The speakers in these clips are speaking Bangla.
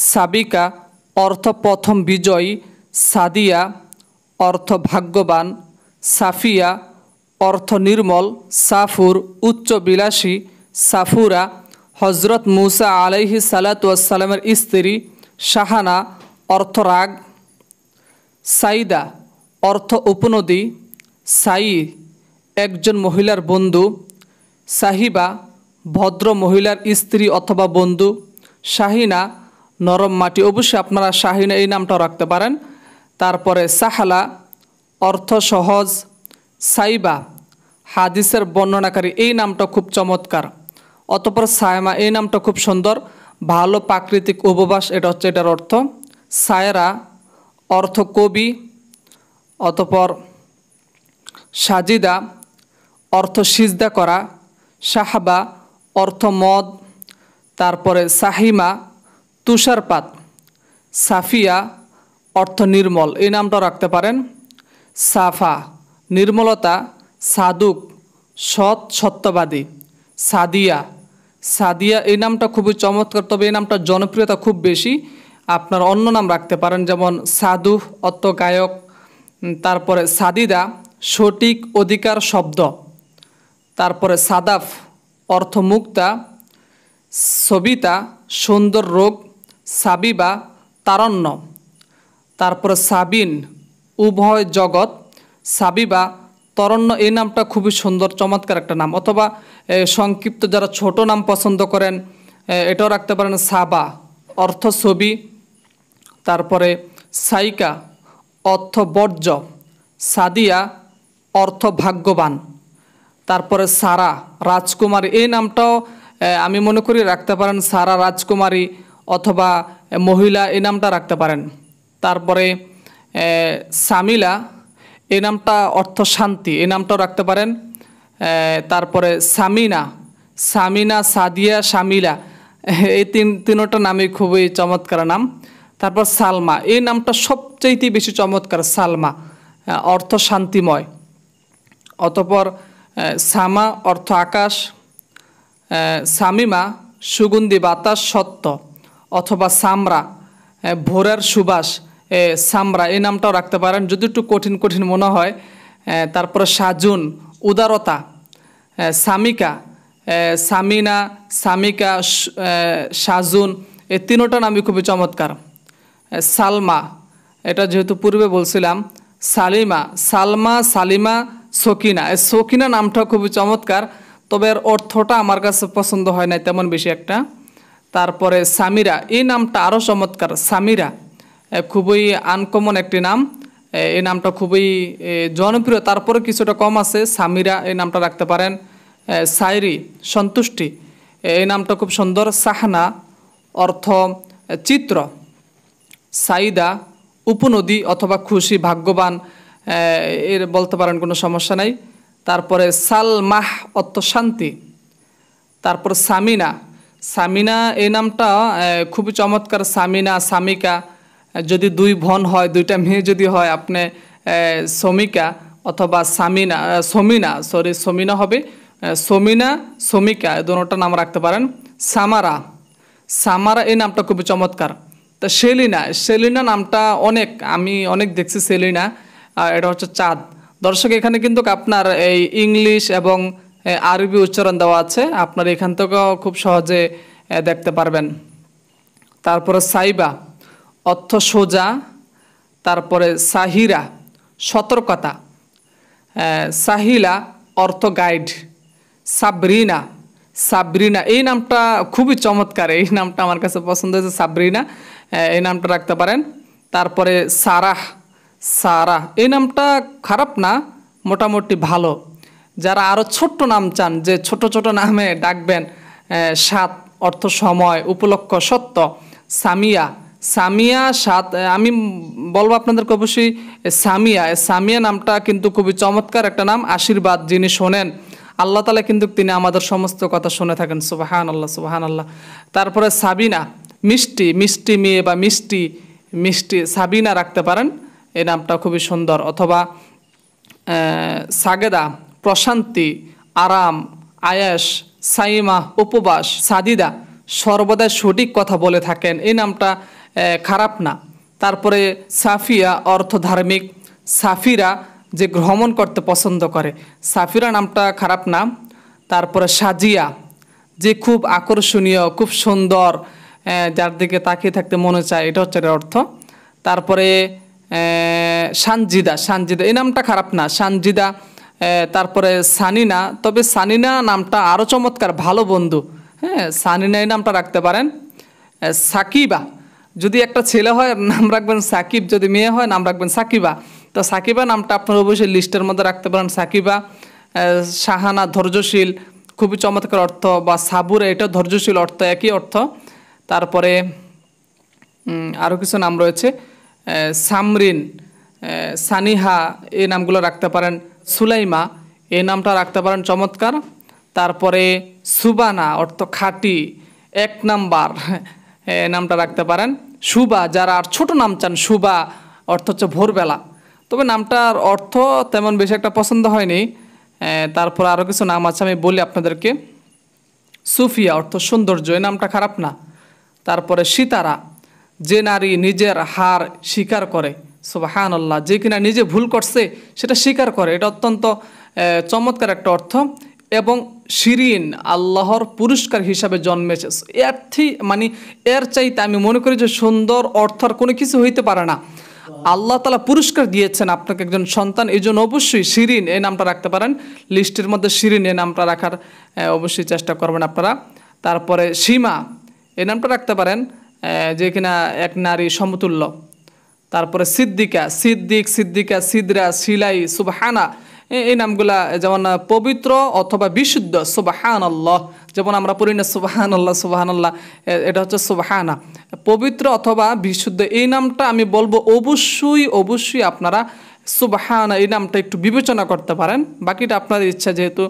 সাবিকা অর্থ প্রথম বিজয়ী, সাদিয়া অর্থ ভাগ্যবান, সাফিয়া অর্থ নির্মল, সাফুর উচ্চবিলাসী, সাফুরা হজরত মুসা আলাইহিস সালাতু ওয়াস সালামের স্ত্রী, শাহানা অর্থ রাগ, সাইদা অর্থ উপনদী, সাই একজন মহিলার বন্ধু, সাহিবা ভদ্র মহিলার স্ত্রী অথবা বন্ধু, শাহিনা নরম মাটি। অবশ্যই আপনারা শাহিনা এই নামটাও রাখতে পারেন। তারপরে সাহালা অর্থ সহজ, সাইবা হাদিসের বর্ণনাকারী, এই নামটা খুব চমৎকার। অতঃপর সায়মা এই নামটা খুব সুন্দর, ভালো প্রাকৃতিক উপবাস, এটা হচ্ছে এটার অর্থ। সায়রা অর্থ কবি। অতঃপর সাজিদা অর্থ সিজদা করা, সাহাবা অর্থ মদ। তারপরে সাহিমা তুষারপাত, সাফিয়া অর্থ নির্মল, এই নামটাও রাখতে পারেন। সাফা নির্মলতা, সাদুক সৎ সত্যবাদী, সাদিয়া সাদিয়া এই নামটা খুবই চমৎকার, তবে এই নামটার জনপ্রিয়তা খুব বেশি। আপনার অন্য নাম রাখতে পারেন, যেমন সাধু অর্থ গায়ক। তারপরে সাদিদা সঠিক অধিকার শব্দ। তারপরে সাদাফ অর্থ মুক্তা, সবিতা সুন্দর রোগ, সাবিবা তারণ্য। তারপরে সাবিন উভয় জগৎ, সাবিবা তরণ্য, এই নামটা খুবই সুন্দর চমৎকার একটা নাম। অথবা সংক্ষিপ্ত যারা ছোট নাম পছন্দ করেন এটাও রাখতে পারেন, সাবা অর্থ ছবি। তারপরে সাইকা অর্থ বর্জ্য, সাদিয়া অর্থ ভাগ্যবান। তারপরে সারা রাজকুমারী, এই নামটাও আমি মনে করি রাখতে পারেন, সারা রাজকুমারী অথবা মহিলা, এই নামটা রাখতে পারেন। তারপরে সামিলা এই নামটা অর্থ শান্তি, এই নামটাও রাখতে পারেন। তারপরে সামিনা সামিনা সাদিয়া শামিলা, এই তিনটা নামই খুবই চমৎকার নাম। তারপর সালমা এই নামটা সবচাইতে বেশি চমৎকার, সালমা অর্থ শান্তিময়। অতঃপর সামা অর্থ আকাশ, সামিমা সুগন্ধি বাতাস সত্য, অথবা সামরা ভোরের সুবাস, সামরা এই নামটাও রাখতে পারেন যদি একটু কঠিন কঠিন মনে হয়। তারপরে সাজুন উদারতা, সামিকা সামিনা সামিকা সাজুন, এই তিনোটা নামই খুবই চমৎকার। সালমা এটা যেহেতু পূর্বে বলছিলাম, সালিমা সালমা সালিমা সকিনা, এই সকিনা নামটা খুবই চমৎকার, তবে এর অর্থটা আমার কাছে পছন্দ হয় না তেমন বেশি একটা। তারপরে সামিরা এই নামটা আরও চমৎকার, সামিরা খুবই আনকমন একটি নাম, এই নামটা খুবই জনপ্রিয়, তারপরে কিছুটা কম আছে, সামিরা এই নামটা রাখতে পারেন। সাইরি সন্তুষ্টি, এই নামটা খুব সুন্দর। সাহানা অর্থ চিত্র, সাইদা উপনদী অথবা খুশি ভাগ্যবান, এর বলতে পারেন কোনো সমস্যা নাই। তারপরে সালমাহ অর্থ শান্তি। তারপর সামিনা সামিনা এই নামটা খুবই চমৎকার, সামিনা সামিকা যদি দুই বোন হয়, দুইটা মেয়ে যদি হয়, আপনি সমিকা অথবা সামিনা সমিনা সমিনা হবে, সমিনা সমিকা দুটোটা নাম রাখতে পারেন। সামারা সামারা এই নামটা খুবই চমৎকার। তা সেলিনা সেলিনা নামটা আমি অনেক দেখছি সেলিনা, এটা হচ্ছে চাঁদ। দর্শক এখানে কিন্তু আপনার এই ইংলিশ এবং আরবি উচ্চারণ দেওয়া আছে, আপনার এখান থেকেও খুব সহজে দেখতে পারবেন। তারপরে সাইবা অর্থ সোজা। তারপরে সাহিরা সতর্কতা, সাহিলা অর্থ গাইড, সাবরিনা সাবরিনা এই নামটা খুবই চমৎকার, এই নামটা আমার কাছে পছন্দ হয়েছে, সাবরিনা এই নামটা রাখতে পারেন। তারপরে সারাহ সারা এই নামটা খারাপ না, মোটামুটি ভালো। যারা আরও ছোট্ট নাম চান, যে ছোট ছোট নামে ডাকবেন, সাত অর্থ সময় উপলক্ষ সত্য, সামিয়া সামিয়া সাত, আমি বলবো আপনাদেরকে অবশ্যই সামিয়া সামিয়া নামটা কিন্তু খুবই চমৎকার একটা নাম, আশীর্বাদ যিনি শোনেন আল্লাহ তাআলা কিন্তু তিনি আমাদের সমস্ত কথা শুনে থাকেন, সুবহান আল্লাহ সুবহান আল্লাহ। তারপরে সাবিনা মিষ্টি মিষ্টি মেয়ে বা মিষ্টি মিষ্টি, সাবিনা রাখতে পারেন, এই নামটা খুবই সুন্দর। অথবা সাগেদা প্রশান্তি আরাম আয়াস, সাইমা উপবাস, সাদিদা সর্বদাই সঠিক কথা বলে থাকেন, এই নামটা খারাপ না। তারপরে সাফিয়া অর্থ ধার্মিক, সাফিরা যে ভ্রমণ করতে পছন্দ করে, সাফিরা নামটা খারাপ না। তারপরে সাজিয়া যে খুব আকর্ষণীয়, খুব সুন্দর, যার দিকে তাকিয়ে থাকতে মনে চায়, এটা হচ্ছে এর অর্থ। তারপরে সানজিদা, সানজিদা এই নামটা খারাপ না, সানজিদা। তারপরে সানিনা, তবে সানিনা নামটা আরও চমৎকার, ভালো বন্ধু। হ্যাঁ, সানিনা এই নামটা রাখতে পারেন। সাকিবা, যদি একটা ছেলে হয় নাম রাখবেন সাকিব, যদি মেয়ে হয় নাম রাখবেন সাকিবা। তো সাকিবা নামটা আপনার অবশ্যই লিস্টের মধ্যে রাখতে পারেন, সাকিবা। শাহানা ধৈর্যশীল, খুবই চমৎকার অর্থ। বা সাবুরে, এটা ধৈর্যশীল অর্থ, একই অর্থ। তারপরে আরও কিছু নাম রয়েছে, সামরিন, সানিহা এই নামগুলো রাখতে পারেন। সুলাইমা এই নামটা রাখতে পারেন, চমৎকার। তারপরে সুবানা অর্থ খাঁটি, এক নাম্বার, এই নামটা রাখতে পারেন। সুবা, যারা আর ছোট নাম চান, সুবা অর্থ হচ্ছে ভোরবেলা। তবে নামটার অর্থ তেমন বেশি একটা পছন্দ হয়নি। তারপর আরও কিছু নাম আছে, আমি বলি আপনাদেরকে। সুফিয়া অর্থ সৌন্দর্য, এই নামটা খারাপ না। তারপরে সিতারা, যে নারী নিজের হার স্বীকার করে, সুবহানাল্লাহ, যে কিনা নিজে ভুল করছে সেটা স্বীকার করে, এটা অত্যন্ত চমৎকার একটা অর্থ। এবং শিরিন, আল্লাহর পুরস্কার হিসাবে জন্মেছে। মানে এর চাইতে আমি মনে করি যে সুন্দর অর্থ আর কোনো কিছু হইতে পারে না। আল্লাহ তাআলা পুরস্কার দিয়েছেন আপনাকে একজন সন্তান, এই জন্য অবশ্যই শিরিন এই নামটা রাখতে পারেন। লিস্টের মধ্যে শিরিন এই নামটা রাখার অবশ্যই চেষ্টা করবেন আপনারা। তারপরে সীমা এই নামটা রাখতে পারেন, যে কিনা এক নারী সমতুল্য। তারপরে সিদ্দিকা, সিদ্দিক, সিদ্দিকা, সিদরা, সিলাই, সুবহানা এই নামগুলা যেমন পবিত্র অথবা বিশুদ্ধ, সুবহানাল্লাহ, যেমন আমরা পড়ি না সুবহানাল্লাহ, সুবহানাল্লাহ, এটা হচ্ছে সুবহানা, পবিত্র অথবা বিশুদ্ধ। এই নামটা আমি বলবো অবশ্যই অবশ্যই আপনারা সুবহানা এই নামটা একটু বিবেচনা করতে পারেন। বাকিটা আপনার ইচ্ছা, যেহেতু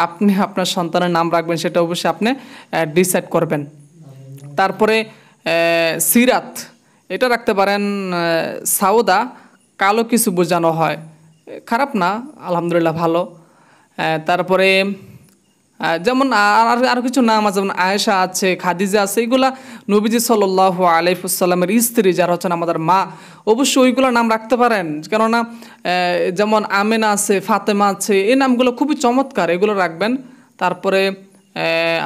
আপনি আপনার সন্তানের নাম রাখবেন সেটা অবশ্যই আপনি ডিসাইড করবেন। তারপরে সিরাত এটা রাখতে পারেন। সাউদা, কালো কিছু বোঝানো হয়, খারাপ না, আলহামদুলিল্লাহ ভালো। তারপরে যেমন আরও কিছু নাম আছে, যেমন আয়েশা আছে, খাদিজা আছে, এইগুলা নবীজি সাল্লাল্লাহু আলাইহি ওয়াসাল্লামের স্ত্রী, যারা হচ্ছেন আমাদের মা, অবশ্যই ওইগুলো নাম রাখতে পারেন। কেননা যেমন আমেনা আছে, ফাতেমা আছে, এই নামগুলো খুবই চমৎকার, এগুলো রাখবেন। তারপরে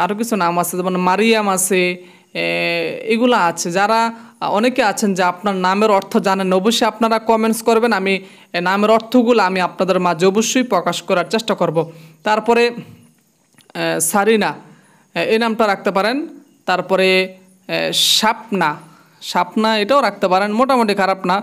আরও কিছু নাম আছে, যেমন মারিয়াম আছে, এগুলো আছে। যারা অনেকে আছেন যে আপনার নামের অর্থ জানেন, অবশ্যই আপনারা কমেন্টস করবেন, আমি নামের অর্থগুলো আমি আপনাদের মাঝে অবশ্যই প্রকাশ করার চেষ্টা করব। তারপরে সারিনা এই নামটা রাখতে পারেন। তারপরে শাপনা, শাপনা এটাও রাখতে পারেন, মোটামুটি খারাপ না।